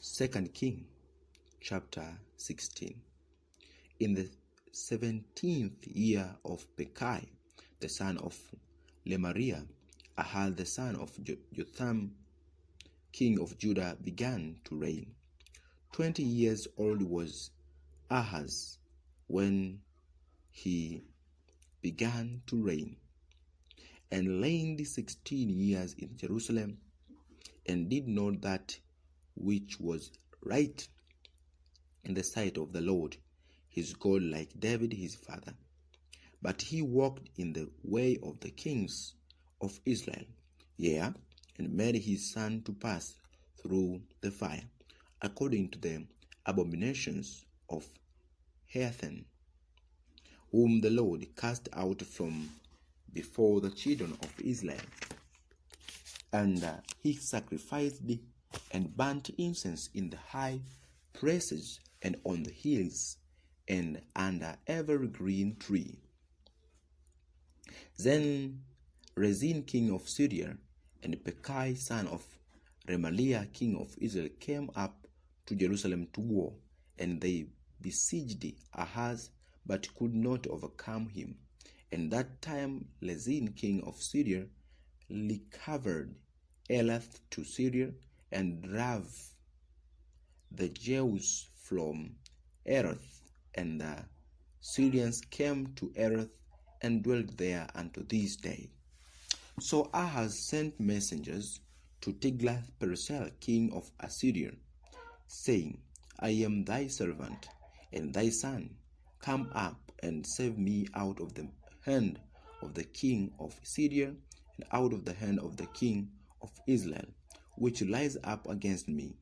2 King chapter 16. In the 17th year of Pekah, the son of Lemariah, Ahaz the son of Jotham, king of Judah, began to reign. 20 years old was Ahaz when he began to reign, and reigned 16 years in Jerusalem, and did not that which was right in the sight of the Lord his God, like David his father. But he walked in the way of the kings of Israel, yea, and made his son to pass through the fire, according to the abominations of heathen, whom the Lord cast out from before the children of Israel. And he sacrificed and burnt incense in the high places and on the hills and under every green tree. Then Rezin king of Syria and Pekah son of Remaliah king of Israel came up to Jerusalem to war, and they besieged Ahaz, but could not overcome him. And that time Rezin king of Syria recovered Elath to Syria, and drove the Jews from Erath, and the Syrians came to Erath and dwelt there unto this day. So Ahaz sent messengers to Tiglath-Pileser king of Assyria, saying, I am thy servant and thy son. Come up and save me out of the hand of the king of Syria, and out of the hand of the king of Israel, which lies up against me.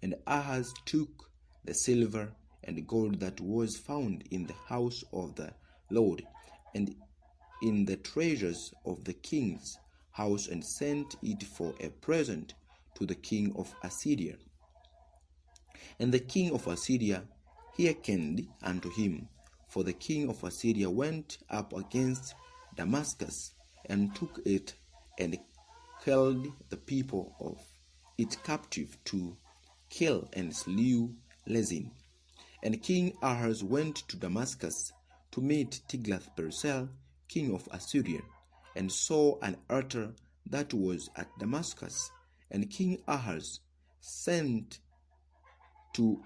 And Ahaz took the silver and gold that was found in the house of the Lord and in the treasures of the king's house, and sent it for a present to the king of Assyria. And the king of Assyria hearkened unto him, for the king of Assyria went up against Damascus, and took it, and held the people of it captive, to kill and slew Rezin. And King Ahaz went to Damascus to meet Tiglath-Pileser king of Assyria, and saw an altar that was at Damascus. And King Ahaz sent to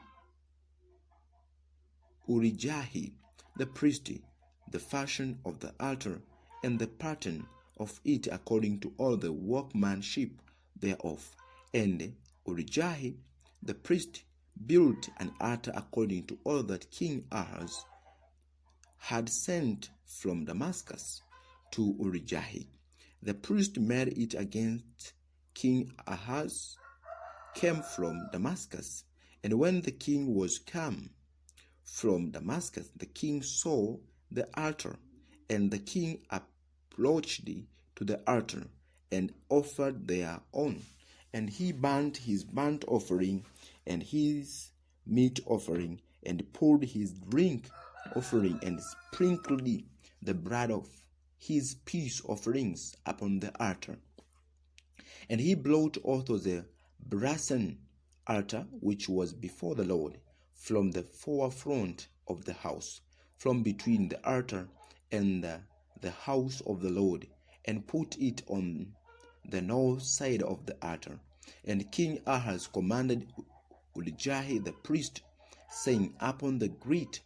Urijah the priest the fashion of the altar and the pattern of it, according to all the workmanship thereof. And Urijah the priest built an altar according to all that King Ahaz had sent from Damascus to Urijah. The priest made it against King Ahaz came from Damascus. And when the king was come from Damascus, the king saw the altar, and the king approached to the altar and offered thereon. And he burnt his burnt offering and his meat offering, and poured his drink offering, and sprinkled the blood of his peace offerings upon the altar. And he brought also the brazen altar which was before the Lord from the forefront of the house, from between the altar and the house of the Lord, and put it on the north side of the altar. And King Ahaz commanded Urijah the priest, saying, Upon the great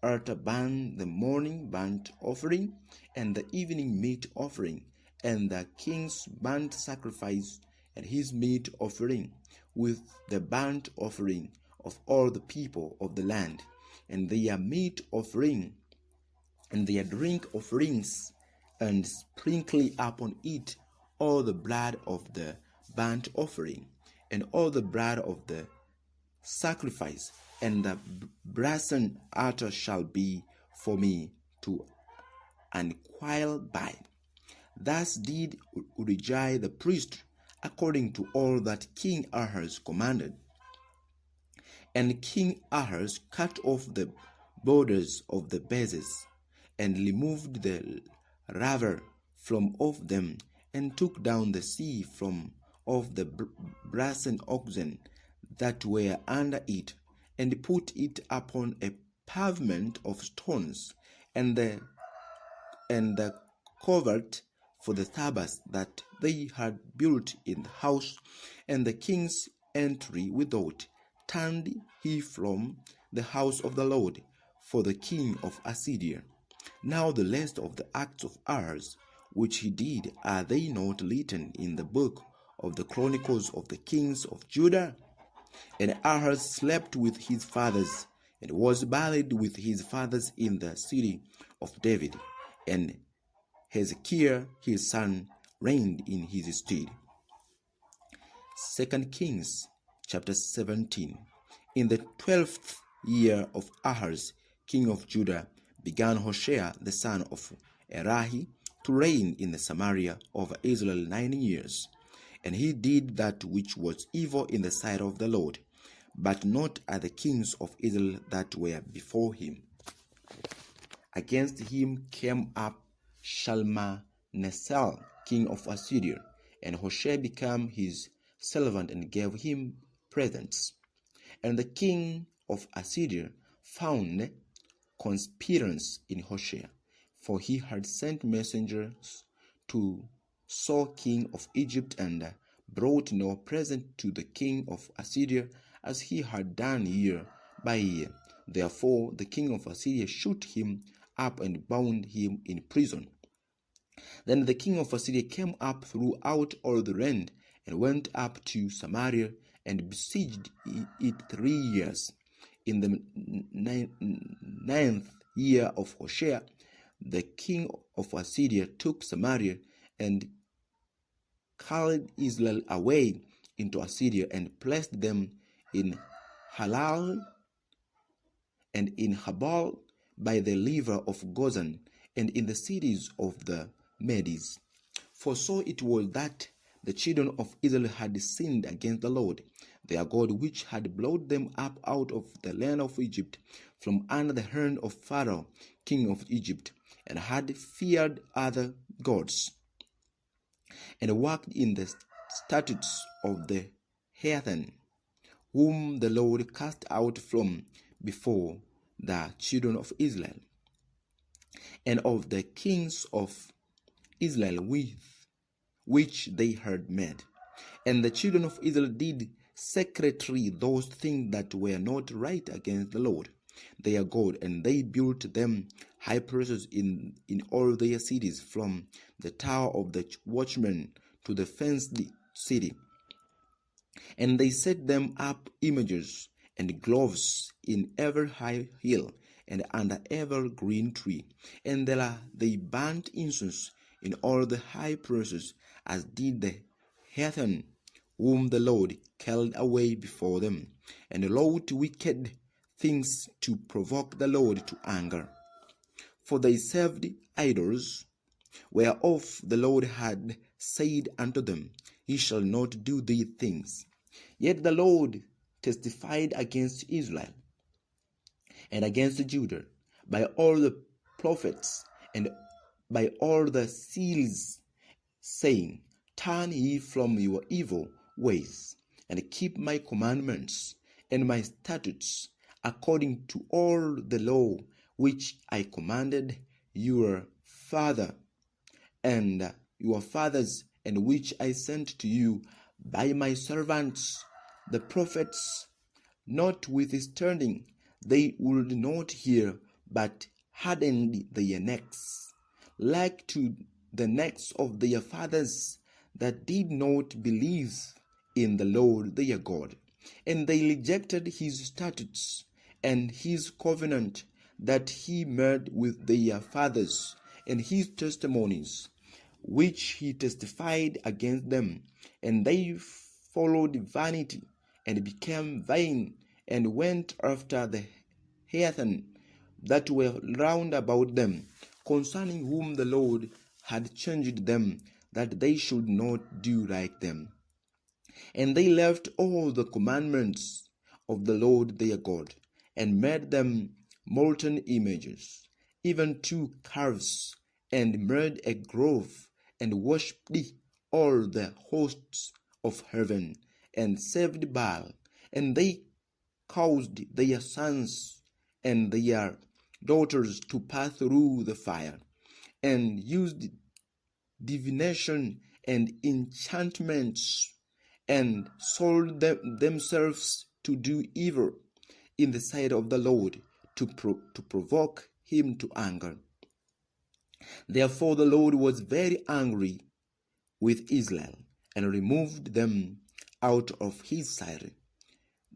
altar burn the morning burnt offering, and the evening meat offering, and the king's burnt sacrifice, and his meat offering, with the burnt offering of all the people of the land, and their meat offering, and their drink offerings, and sprinkle upon it all the blood of the burnt offering, and all the blood of the sacrifice. And the brazen altar shall be for me to inquire by. Thus did Urijah the priest, according to all that King Ahaz commanded. And King Ahaz cut off the borders of the bases, and removed the laver from off them, and took down the sea from off the brazen oxen that were under it, and put it upon a pavement of stones, and the covert for the tabernacle that they had built in the house, and the king's entry without, turned he from the house of the Lord for the king of Assyria. Now the rest of the acts of Ahaz, which he did, are they not written in the book of the Chronicles of the kings of Judah? And Ahaz slept with his fathers, and was buried with his fathers in the city of David, and Hezekiah his son reigned in his stead. 2 Kings chapter 17. In the 12th year of Ahaz, king of Judah, began Hoshea the son of Erahi to reign in the Samaria over Israel 9 years. And he did that which was evil in the sight of the Lord, but not as the kings of Israel that were before him. Against him came up Shalmaneser, king of Assyria, and Hoshea became his servant and gave him presents. And the king of Assyria found conspiracy in Hoshea, for he had sent messengers to So king of Egypt, and brought no present to the king of Assyria, as he had done year by year. Therefore the king of Assyria shut him up and bound him in prison. Then the king of Assyria came up throughout all the land, and went up to Samaria, and besieged it 3 years. In the 9th year of Hoshea, the king of Assyria took Samaria, and carried Israel away into Assyria, and placed them in Halal and in Habal by the river of Gozan, and in the cities of the Medes. For so it was that the children of Israel had sinned against the Lord their God, which had brought them up out of the land of Egypt, from under the hand of Pharaoh king of Egypt, and had feared other gods, and walked in the statutes of the heathen, whom the Lord cast out from before the children of Israel, and of the kings of Israel with which they had made. And the children of Israel did secretly those things that were not right against the Lord their God, and they built them high places in all their cities, from the tower of the watchman to the fenced city. And they set them up images and groves in every high hill and under every green tree. And there they burnt incense in all the high places, as did the heathen, whom the Lord carried away before them, and wrought wicked things to provoke the Lord to anger. For they served idols, whereof the Lord had said unto them, Ye shall not do these things. Yet the Lord testified against Israel and against Judah by all the prophets and by all the seals, saying, Turn ye from your evil ways, and keep my commandments and my statutes, according to all the law which I commanded your father and your fathers, and which I sent to you by my servants the prophets. Notwithstanding, they would not hear, but hardened their necks, like to the necks of their fathers that did not believe in the Lord their God. And they rejected his statutes and his covenant that he made with their fathers, and his testimonies, which he testified against them. And they followed vanity, and became vain, and went after the heathen that were round about them, concerning whom the Lord had changed them, that they should not do like them. And they left all the commandments of the Lord their God, and made them molten images, even 2 calves, and made a grove, and worshipped all the hosts of heaven, and served Baal, and they caused their sons and their daughters to pass through the fire, and used divination and enchantments, and sold themselves to do evil in the sight of the Lord, to provoke him to anger. Therefore the Lord was very angry with Israel, and removed them out of his sight.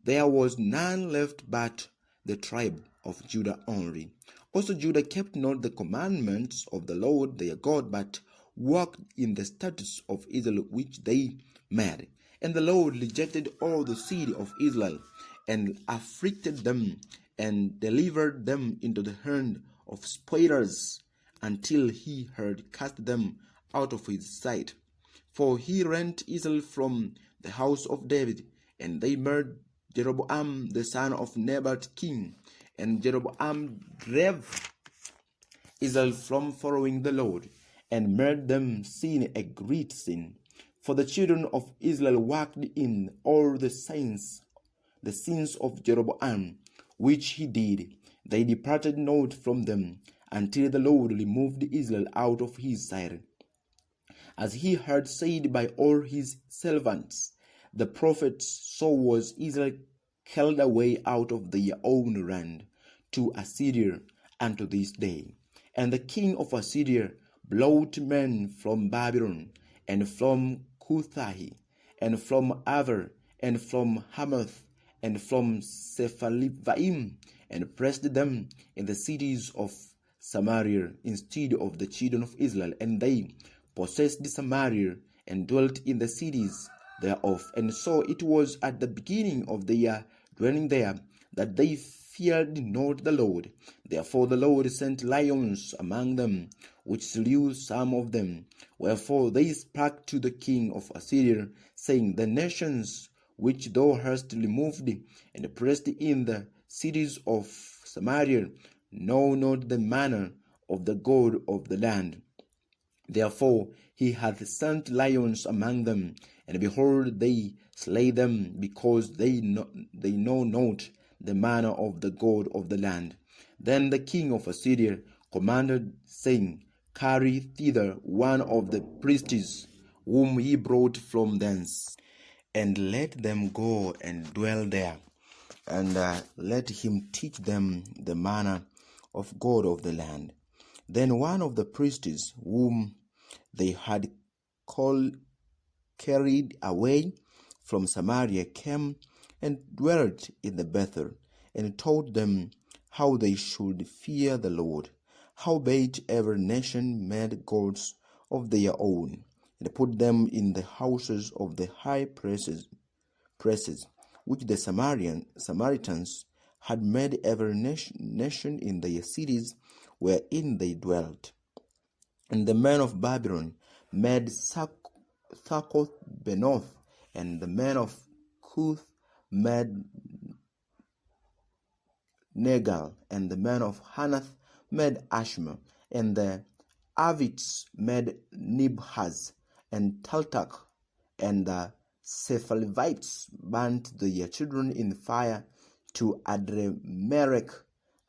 There was none left but the tribe of Judah only. Also Judah kept not the commandments of the Lord their God, but walked in the statutes of Israel which they made. And the Lord rejected all the seed of Israel, and afflicted them, and delivered them into the hand of spoilers, until he had cast them out of his sight. For he rent Israel from the house of David, and they made Jeroboam the son of Nebat king. And Jeroboam drave Israel from following the Lord, and made them sin a great sin. For the children of Israel walked in all the sins of Jeroboam, which he did. They departed not from them, until the Lord removed Israel out of his sight, as he had said by all his servants the prophets. So was Israel carried away out of their own land to Assyria unto this day. And the king of Assyria brought men from Babylon, and from Cuthahi, and from Avar, and from Hamath, and from Sepharvaim, and pressed them in the cities of Samaria instead of the children of Israel. And they possessed Samaria, and dwelt in the cities thereof. And so it was at the beginning of their dwelling there, that they feared not the Lord. Therefore the Lord sent lions among them, which slew some of them. Wherefore they spake to the king of Assyria, saying, The nations which thou hast removed, and pressed in the cities of Samaria, know not the manner of the God of the land. Therefore he hath sent lions among them, and behold, they slay them, because they know not the manner of the God of the land. Then the king of Assyria commanded, saying, Carry thither one of the priests whom ye brought from thence, and let them go and dwell there, and let him teach them the manner of God of the land. Then one of the priests whom they had carried away from Samaria came and dwelt in the Bethel, and taught them how they should fear the Lord. Howbeit every nation made gods of their own, and put them in the houses of the high places, which the Samaritans had made every nation in their cities wherein they dwelt. And the men of Babylon made Succoth-Benoth, and the men of Cuth made Negal, and the men of Hanath made Ashma, and the Avites made Nibhaz and Taltak, and the Sephalvites burnt their children in fire to Adremelech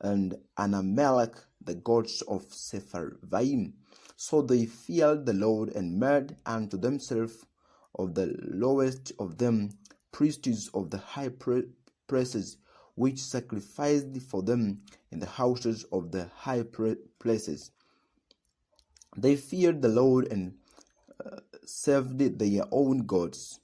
and Anamelech, the gods of Sepharvaim. So they feared the Lord, and made unto themselves of the lowest of them priests of the high places, which sacrificed for them in the houses of the high places. They feared the Lord, and served their own gods,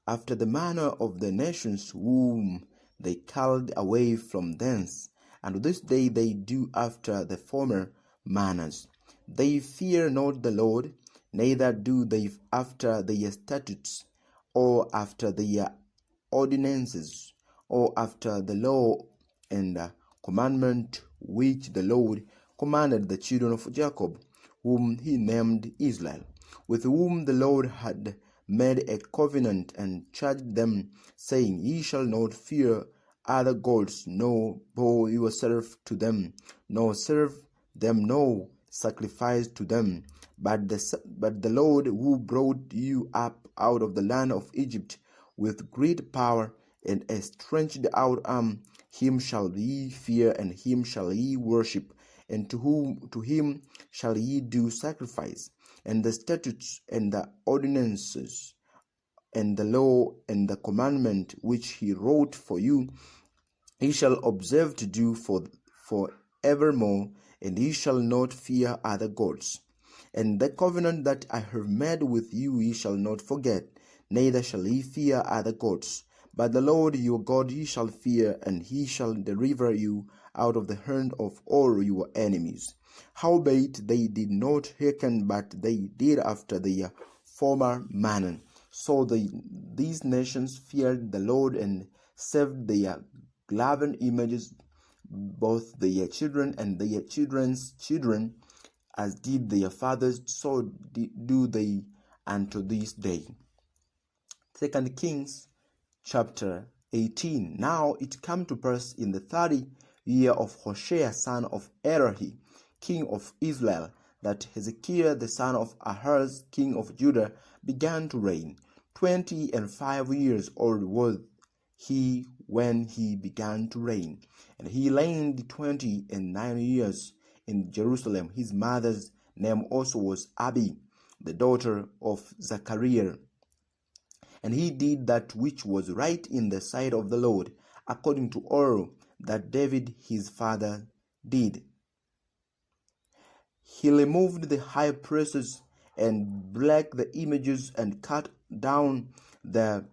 after the manner of the nations whom they carried away from thence. And to this day they do after the former manners. They fear not the Lord, neither do they after their statutes, or after their ordinances, or after the law and commandment which the Lord commanded the children of Jacob, whom he named Israel, with whom the Lord had made a covenant, and charged them, saying, Ye shall not fear other gods, nor bow yourself to them, nor serve them, nor sacrifice to them, but the Lord who brought you up out of the land of Egypt with great power and a stretched out arm, him shall ye fear, and him shall ye worship, and to him shall ye do sacrifice. And the statutes and the ordinances and the law and the commandment which he wrote for you, ye shall observe to do for evermore, and ye shall not fear other gods. And the covenant that I have made with you ye shall not forget, neither shall ye fear other gods. But the Lord your God ye shall fear, and he shall deliver you out of the hand of all your enemies. Howbeit they did not hearken, but they did after their former manner. So these nations feared the Lord and served their graven images, both their children and their children's children, as did their fathers, so do they unto this day. 2 Kings chapter 18. Now it came to pass in the 30th year of Hoshea son of Elah, king of Israel, that Hezekiah the son of Ahaz, king of Judah, began to reign. 25 years old was he when he began to reign, and he reigned 29 years in Jerusalem. His mother's name also was Abi, the daughter of Zechariah. And he did that which was right in the sight of the Lord, according to all that David his father did. He removed the high places and brake the images and cut down the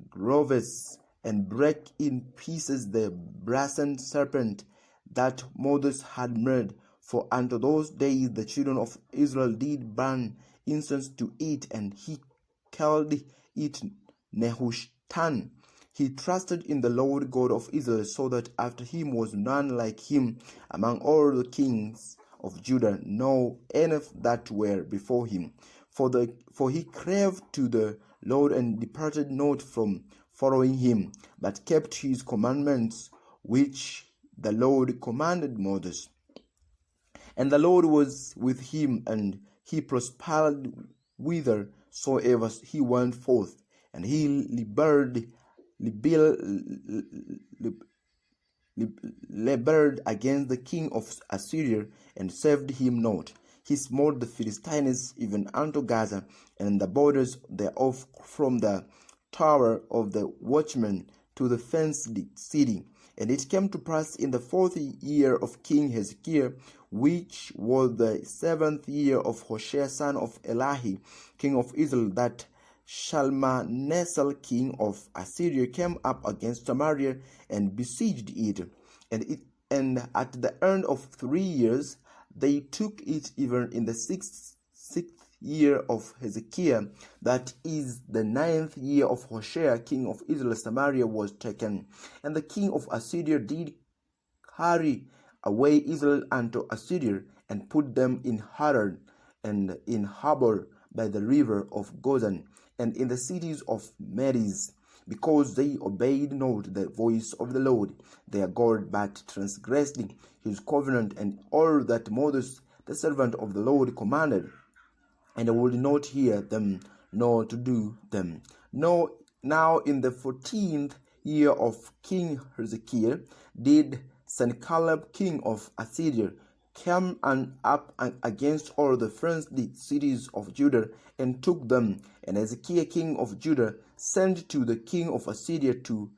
groves and brake in pieces the brazen serpent that Moses had made. For unto those days the children of Israel did burn incense to it, and he called it Nehushtan. He trusted in the Lord God of Israel, so that after him was none like him among all the kings of Judah, no any that were before him. For he clave to the Lord and departed not from following him, but kept his commandments which the Lord commanded Moses. And the Lord was with him, and he prospered whithersoever he went forth. And he labored against the king of Assyria, and served him not. He smote the Philistines even unto Gaza, and the borders thereof, from the tower of the watchman to the fenced city. And it came to pass in the 4th year of King Hezekiah, which was the 7th year of Hoshea son of Elah, king of Israel, that Shalmaneser king of Assyria came up against Samaria and besieged it. And at the end of 3 years they took it. Even in the sixth year of Hezekiah, that is the 9th year of Hoshea king of Israel, Samaria was taken. And the king of Assyria did carry away Israel unto Assyria, and put them in Haran, and in Habor by the river of Gozan, and in the cities of Medes, because they obeyed not the voice of the Lord their God, but transgressed his covenant, and all that Moses the servant of the Lord commanded, and would not hear them, nor to do them. No, now in the 14th year of King Hezekiah did Sennacherib king of Assyria came up against all the fenced cities of Judah, and took them. And Hezekiah king of Judah sent to the king of Assyria to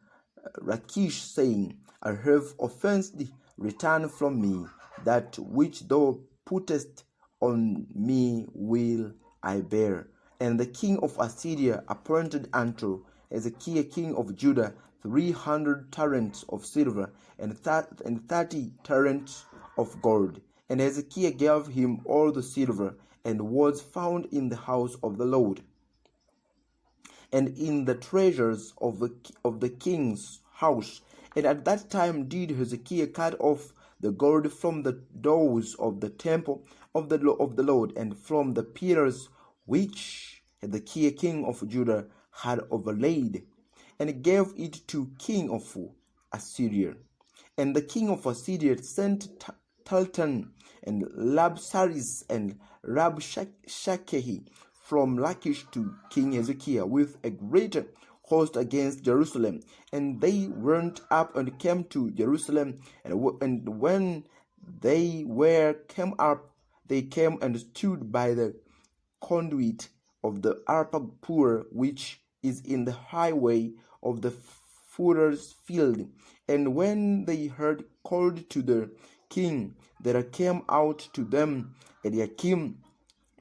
Lachish, saying, I have offensed thee, return from me. That which thou puttest on me will I bear. And the king of Assyria appointed unto Hezekiah king of Judah 300 talents of silver, and 30 talents of gold. And Hezekiah gave him all the silver, and was found in the house of the Lord, and in the treasures of the king's house. And at that time did Hezekiah cut off the gold from the doors of the temple of the Lord, and from the pillars which Hezekiah king of Judah had overlaid, and gave it to king of Assyria. And the king of Assyria sent Taltan and Labsaris and Rabshakeh from Lachish to King Hezekiah with a great host against Jerusalem. And they went up and came to Jerusalem, and when they came up, they came and stood by the conduit of the Arpad Pool, which is in the highway of the fuller's field. And when they heard called to the king, there came out to them Eliakim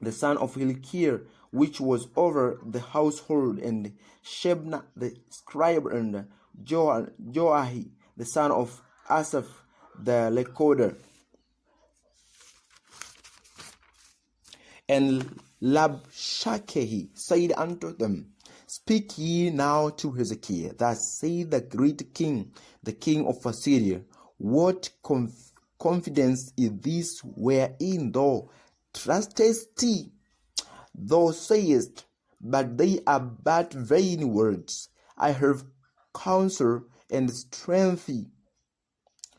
the son of Hilkiah, which was over the household, and Shebna the scribe, and Joahi the son of Asaph the recorder. And Labshakeh said unto them, Speak ye now to Hezekiah, thus saith the great king, the king of Assyria, What confidence is this wherein thou trustest? Thou sayest, but they are but vain words. I have counsel and strength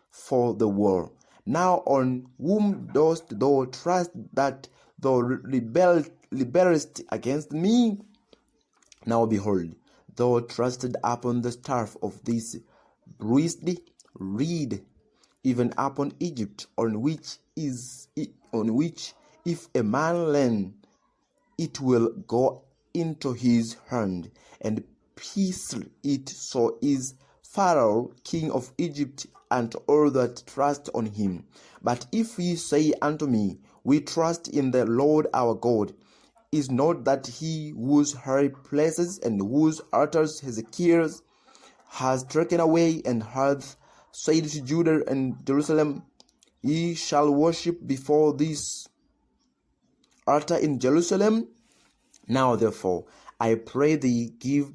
for the war. Now on whom dost thou trust that thou rebellest against me? Now behold, thou trusted upon the staff of this bruised reed, even upon Egypt, on which if a man lean, it will go into his hand, and pierce it. So is Pharaoh king of Egypt, and all that trust on him. But if ye say unto me, We trust in the Lord our God, is not that he whose high places and whose altars Hezekiah has taken away, and hath said to Judah and Jerusalem, Ye shall worship before this altar in Jerusalem? Now therefore, I pray thee, give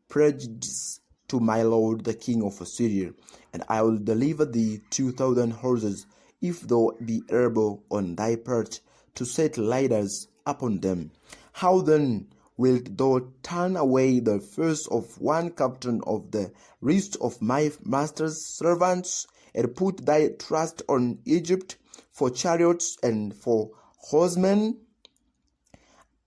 prejudice to my lord the king of Assyria, and I will deliver thee 2,000 horses, if thou be able on thy part to set leaders upon them. How then wilt thou turn away the first of one captain of the rest of my master's servants, and put thy trust on Egypt for chariots and for horsemen?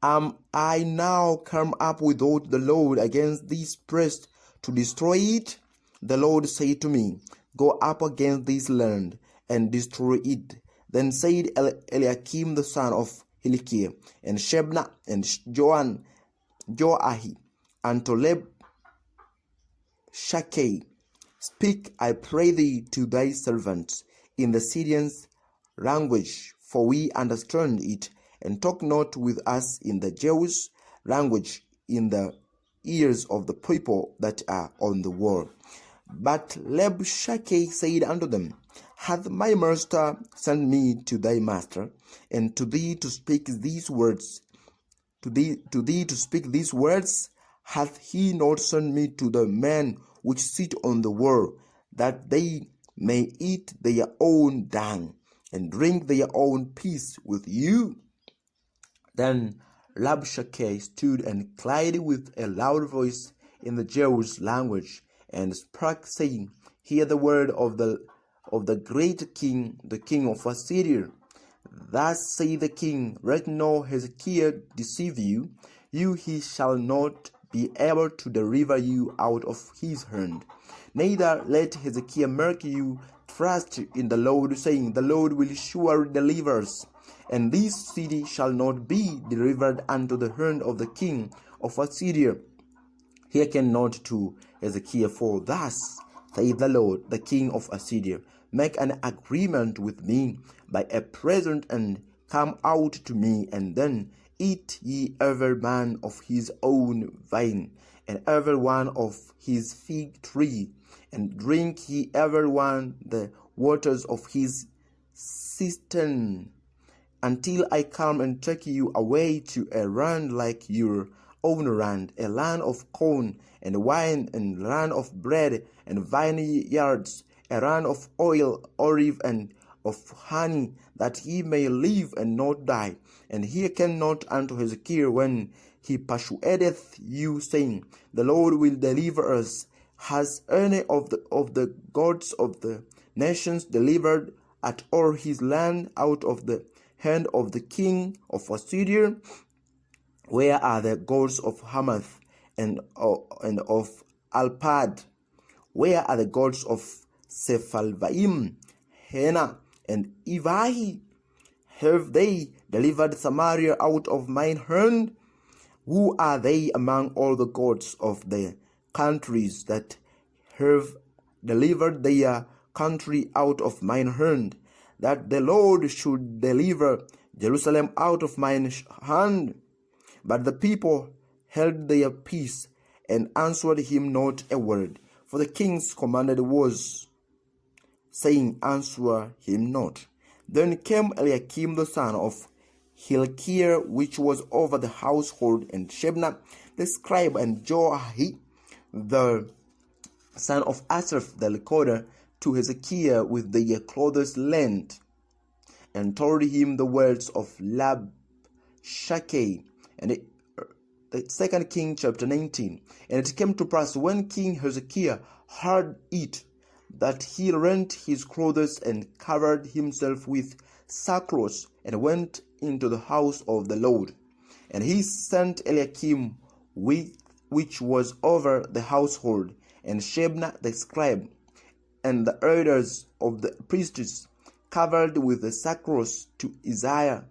Am I now come up without the Lord against this place to destroy it? The Lord said to me, Go up against this land and destroy it. Then said Eliakim the son of Hilkiah, and Shebna, and Joahi, unto Labshakeh, Speak, I pray thee, to thy servants in the Syrians' language, for we understand it, and talk not with us in the Jewish language in the ears of the people that are on the wall. But Labshakeh said unto them, Hath my master sent me to thy master, and to thee to speak these words? To thee to speak these words? Hath he not sent me to the men which sit on the wall, that they may eat their own dung, and drink their own piss with you? Then Labshakeh stood and cried with a loud voice in the Jewish language, and spake, saying, Hear the word of the great king, the king of Assyria. Thus saith the king, Let no Hezekiah deceive you. He shall not be able to deliver you out of his hand. Neither let Hezekiah make you trust in the Lord, saying, The Lord will surely deliver us, and this city shall not be delivered unto the hand of the king of Assyria. Hearken not to Hezekiah, for thus saith the Lord, the king of Assyria, Make an agreement with me by a present, and come out to me, and then eat ye every man of his own vine, and every one of his fig tree, and drink ye every one the waters of his cistern, until I come and take you away to a land like your own land, a land of corn and wine, and land of bread and vineyards, a land of oil, olive, and of honey, that he may live and not die. And hearken not unto Hezekiah when he persuadeth you, saying, The Lord will deliver us. Has any of the gods of the nations delivered at all his land out of the hand of the king of Assyria? Where are the gods of Hamath and of Alpad? Where are the gods of Sephalvaim, Hena, and Ivahi? Have they delivered Samaria out of mine hand? Who are they among all the gods of the countries that have delivered their country out of mine hand, that the Lord should deliver Jerusalem out of mine hand? But the people held their peace and answered him not a word. For the king's commanded was, saying, Answer him not. Then came Eliakim the son of Hilkiah, which was over the household, and Shebna the scribe, and Joahi the son of Asaph the recorder, to Hezekiah with their clothes lent, and told him the words of Labshakeh. And the 2 King chapter 19. And it came to pass, when King Hezekiah heard it, that he rent his clothes and covered himself with sackcloth, and went into the house of the Lord. And he sent Eliakim, which was over the household, and Shebna the scribe, and the elders of the priests, covered with the sackcloth, to Isaiah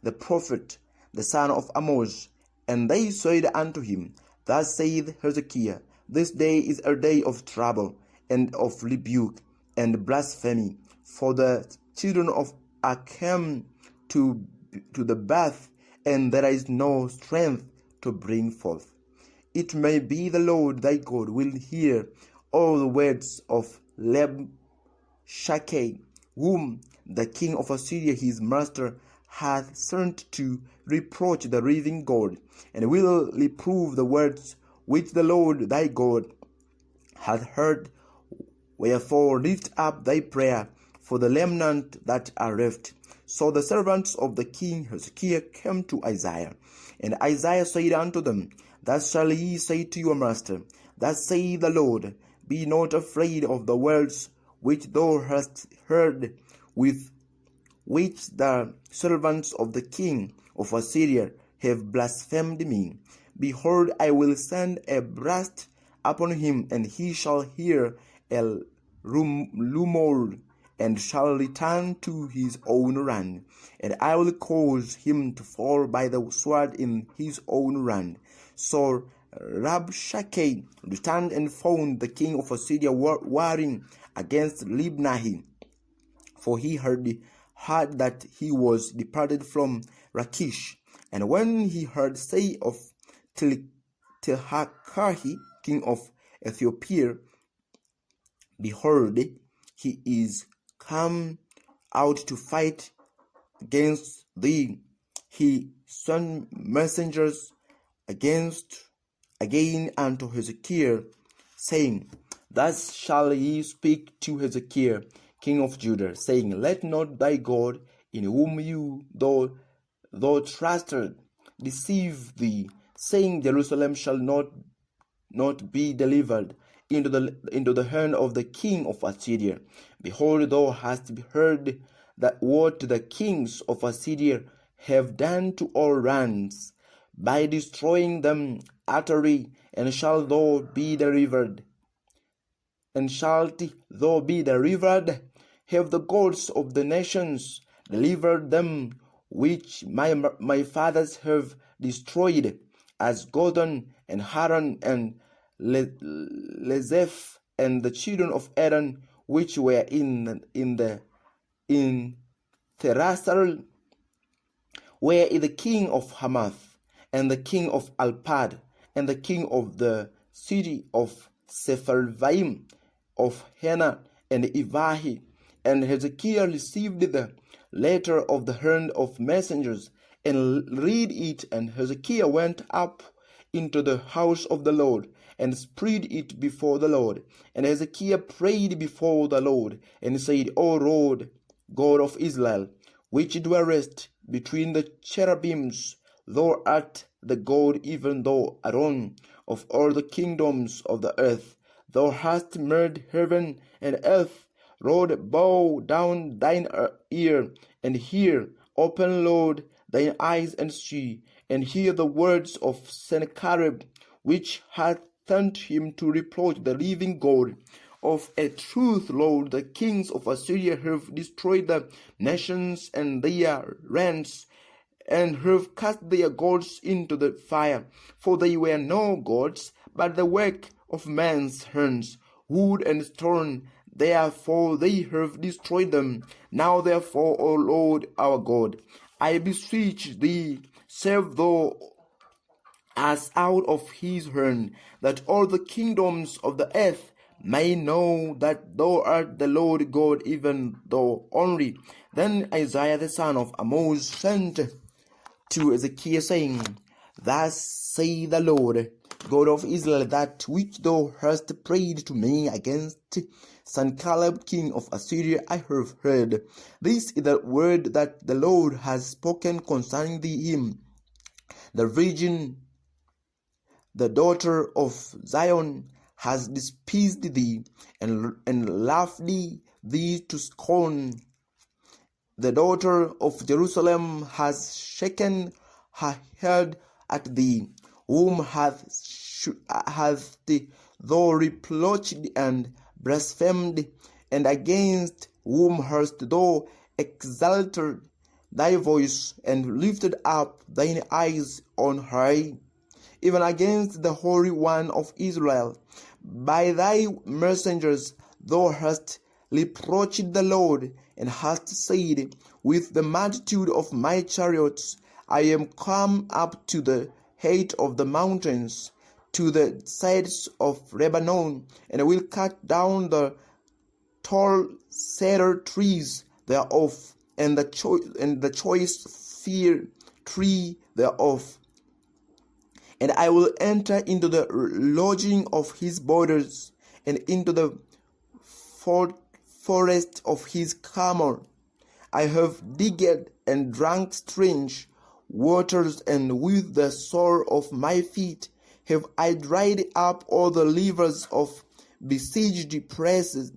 the prophet, the son of Amoz. And they said unto him, Thus saith Hezekiah, This day is a day of trouble, and of rebuke, and blasphemy. For the children of are come to the birth, and there is no strength to bring forth. It may be the Lord thy God will hear all the words of Labshakeh, whom the king of Assyria his master hath sent to reproach the living God, and will reprove the words which the Lord thy God hath heard. Wherefore lift up thy prayer for the remnant that are left. So the servants of the king Hezekiah came to Isaiah, and Isaiah said unto them, Thus shall ye say to your master, Thus saith the Lord, Be not afraid of the words which thou hast heard, with which the servants of the king of Assyria have blasphemed me. Behold, I will send a blast upon him, and he shall hear a rumor, and shall return to his own land. And I will cause him to fall by the sword in his own land. So Rabshakeh returned and found the king of Assyria warring against Libnah, for he heard that he was departed from Lachish. And when he heard say of Tirhakah, king of Ethiopia, Behold, he is come out to fight against thee, he sent messengers again unto Hezekiah, saying, Thus shall ye speak to Hezekiah, king of Judah, saying, Let not thy God, in whom you thou trusted, deceive thee, saying, Jerusalem shall not be delivered into the hand of the king of Assyria. Behold, thou hast heard that what the kings of Assyria have done to all lands, by destroying them utterly, and shalt thou be delivered? And shalt thou be delivered? Have the gods of the nations delivered them, which my fathers have destroyed, as Godon and Haran and Lezeph, and the children of Aaron, which were in Therasal, where is the king of Hamath, and the king of Alpad, and the king of the city of Sepharvaim, of Hena and Ivahi. And Hezekiah received the letter of the hand of messengers, and read it. And Hezekiah went up into the house of the Lord, and spread it before the Lord. And Hezekiah prayed before the Lord, and said, O Lord, God of Israel, which dwellest between the cherubims, thou art the God, even thou alone, of all the kingdoms of the earth. Thou hast made heaven and earth. Lord, bow down thine ear and hear. Open, Lord, thine eyes and see. and hear the words of Sennacherib, which hath sent him to reproach the living God. Of a truth, Lord, the kings of Assyria have destroyed the nations and their lands, and have cast their gods into the fire. For they were no gods, but the work of man's hands, wood and stone. Therefore they have destroyed them. Now therefore, O Lord our God, I beseech thee, save thou us out of his hand, that all the kingdoms of the earth may know that thou art the Lord God, even thou only. Then Isaiah the son of Amoz sent to Ezekiel, saying, Thus saith the Lord God of Israel, that which thou hast prayed to me against Sennacherib king of Assyria I have heard. This is the word that the Lord has spoken concerning him. The virgin, the daughter of Zion, has despised thee, and laughed thee to scorn. The daughter of Jerusalem has shaken her head at thee. Whom hath thou reproached and blasphemed, and against whom hast thou exalted thy voice, and lifted up thine eyes on high? Even against the Holy One of Israel. By thy messengers thou hast reproached the Lord, and hast said, With the multitude of my chariots I am come up to the height of the mountains, to the sides of Lebanon, and will cut down the tall cedar trees thereof, and the choice fir tree thereof. And I will enter into the lodging of his borders, and into the forest of his Carmel. I have digged and drank strange waters, and with the sole of my feet have I dried up all the rivers of besieged places.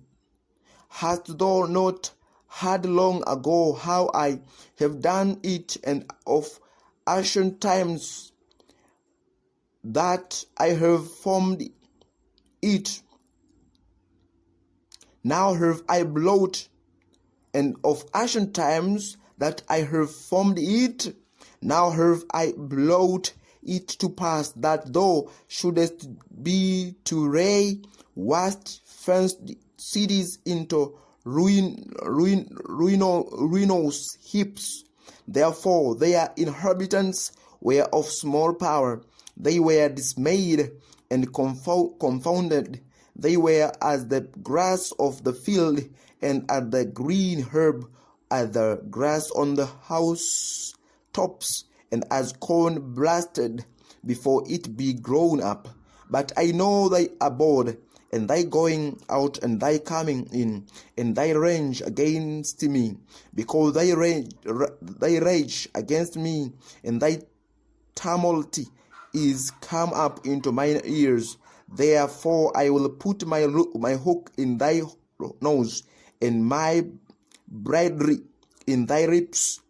Hast thou not heard long ago how I have done it, and of ancient times that I have formed it? Now have I blown, and of ancient times that I have formed it. Now have I brought it to pass that thou shouldest be to lay waste fenced cities into ruinous heaps. Therefore their inhabitants were of small power. They were dismayed and confounded. They were as the grass of the field, and as the green herb, as the grass on the house tops, and as corn blasted before it be grown up. But I know thy abode, and thy going out, and thy coming in, and thy rage against me, because thy rage against me, and thy tumult is come up into mine ears. Therefore I will put my hook in thy nose, and my bridle in thy lips,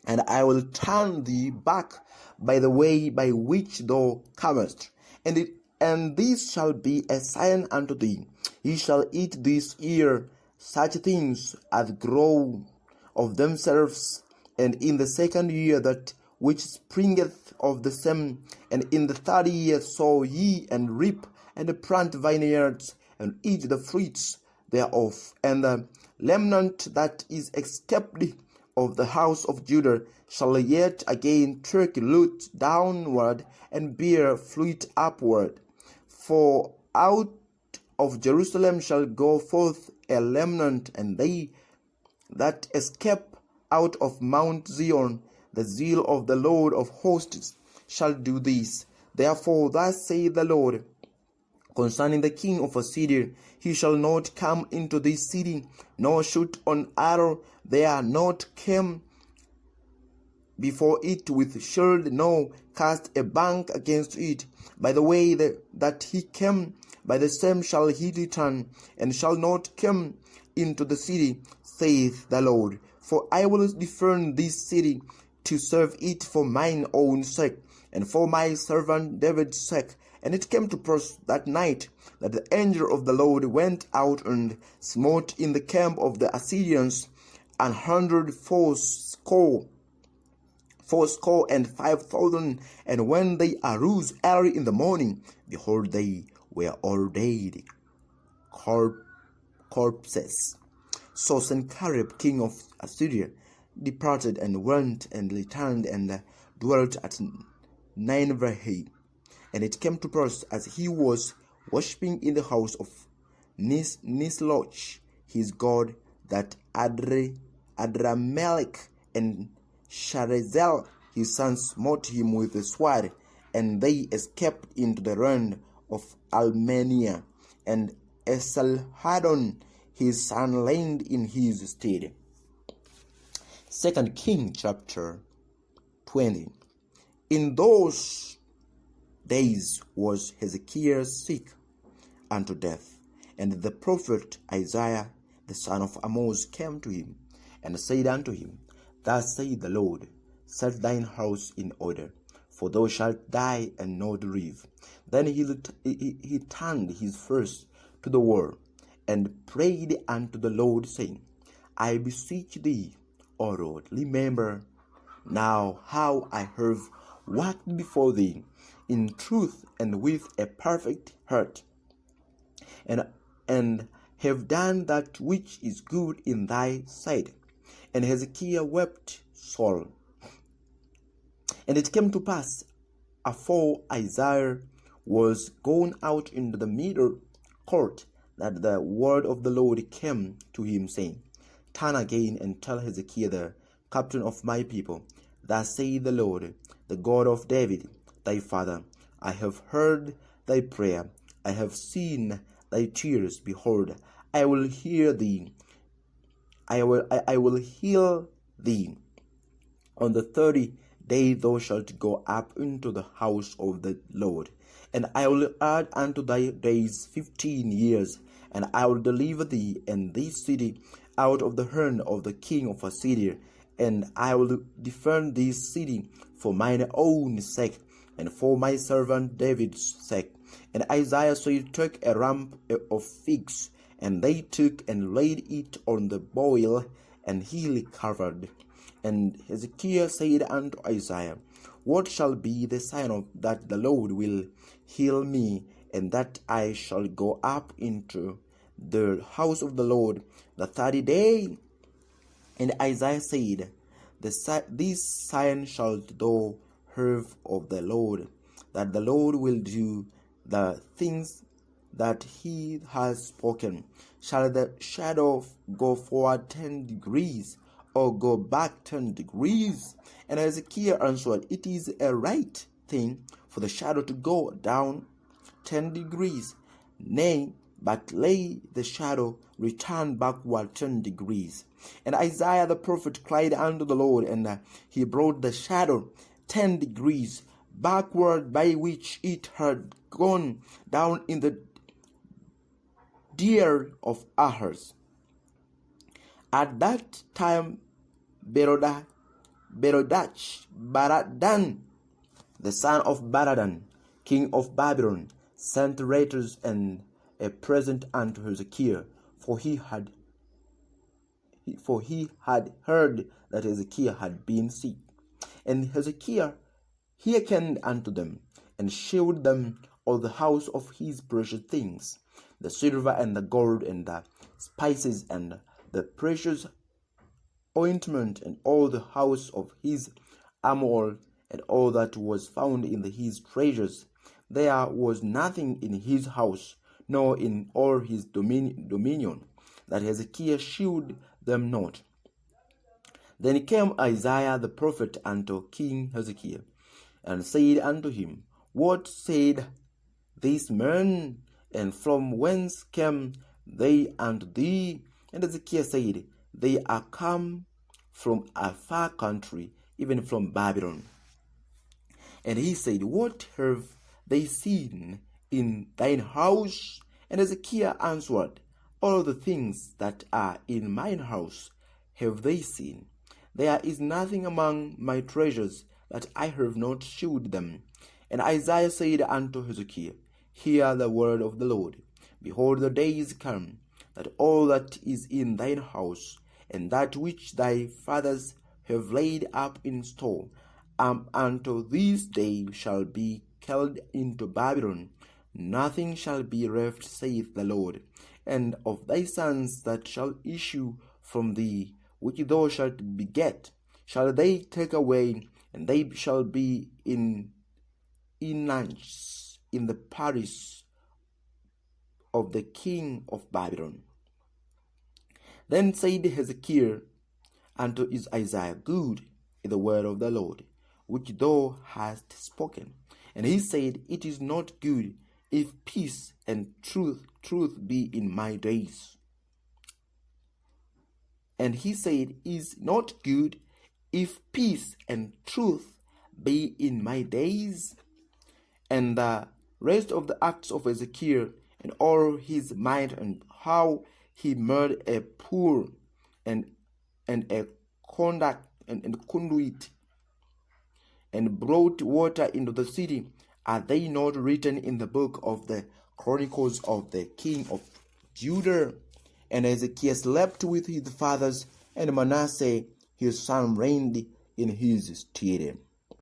and I will turn thee back by the way by which thou comest. And this shall be a sign unto thee. Ye shall eat this year such things as grow of themselves, and in the second year that which springeth of the same, and in the third year sow ye, and reap, and plant vineyards, and eat the fruits thereof. And the remnant that is escaped of the house of Judah shall yet again take root downward, and bear fruit upward. For out of Jerusalem shall go forth a remnant, and they that escape out of Mount Zion. The zeal of the Lord of hosts shall do this. Therefore thus saith the Lord concerning the king of Assyria, he shall not come into this city, nor shoot an arrow there, not come before it with shield, nor cast a bank against it. By the way that he came, by the same shall he return, and shall not come into the city, saith the Lord. For I will defend this city to serve it for mine own sake, and for my servant David's sake. And it came to pass that night that the angel of the Lord went out and smote in the camp of the Assyrians 180 fourscore and 5,000. And when they arose early in the morning, behold, they were all dead corpses. So Sennacherib king of Assyria departed and went and returned and dwelt at Nineveh. And it came to pass, as he was worshipping in the house of Nisroch his god, that Adramelech and Sharezer his sons smote him with the sword, and they escaped into the land of Armenia, and Esarhaddon his son reigned in his stead. 2 Kings chapter 20. In those days was Hezekiah sick unto death, and the prophet Isaiah the son of Amoz came to him, and said unto him, Thus saith the Lord, Set thine house in order, for thou shalt die and not live. Then he turned his face to the wall, and prayed unto the Lord, saying, I beseech thee, O Lord, remember now how I have walked before thee in truth and with a perfect heart, and have done that which is good in thy sight. And Hezekiah wept sore. And it came to pass, afore Isaiah was gone out into the middle court, that the word of the Lord came to him, saying, Turn again and tell Hezekiah the captain of my people, Thus saith the Lord, the God of David, thy father, I have heard thy prayer, I have seen thy tears. Behold, I will hear thee. I will heal thee. On the 30th day thou shalt go up into the house of the Lord, and I will add unto thy days 15 years, and I will deliver thee and this city out of the hand of the king of Assyria, and I will defend this city for mine own sake, and for my servant David's sake. And Isaiah said, Take a rump of figs, and they took and laid it on the boil, and he recovered. And Hezekiah said unto Isaiah, What shall be the sign of that the Lord will heal me, and that I shall go up into the house of the Lord the 30th day? And Isaiah said, This sign shalt thou have of the Lord, that the Lord will do the things that he has spoken. Shall the shadow go forward 10 degrees, or go back 10 degrees? And Hezekiah answered, It is a right thing for the shadow to go down 10 degrees. Nay, but lay the shadow return backward 10 degrees. And Isaiah the prophet cried unto the Lord, and he brought the shadow 10 degrees backward, by which it had gone down in the year of Ahaz. At that time Baradan, the son of Baradan, king of Babylon, sent letters and a present unto Hezekiah, for he had heard that Hezekiah had been sick. And Hezekiah hearkened unto them, and shewed them all the house of his precious things, the silver and the gold, and the spices, and the precious ointment, and all the house of his armor, and all that was found in his treasures. There was nothing in his house, nor in all his dominion, that Hezekiah shewed them not. Then came Isaiah the prophet unto King Hezekiah, and said unto him, What said these men, and from whence came they unto thee? And Hezekiah said, They are come from a far country, even from Babylon. And he said, What have they seen in thine house? And Hezekiah answered, All the things that are in mine house have they seen. There is nothing among my treasures that I have not shewed them. And Isaiah said unto Hezekiah, Hear the word of the Lord. Behold, the days come, that all that is in thine house, and that which thy fathers have laid up in store, unto this day shall be carried into Babylon. Nothing shall be left, saith the Lord. And of thy sons that shall issue from thee, which thou shalt beget, shall they take away, and they shall be in eunuchs in the palace of the king of Babylon. Then said Hezekiah unto Isaiah, Good is the word of the Lord, which thou hast spoken. And he said, It is not good if peace and truth be in my days. And he said, Is not good if peace and truth be in my days? And the rest of the acts of Hezekiah, and all his might, and how he made a pool and a conduit, and brought water into the city, are they not written in the book of the Chronicles of the king of Judah? And Hezekiah slept with his fathers, and Manasseh his son reigned in his stead.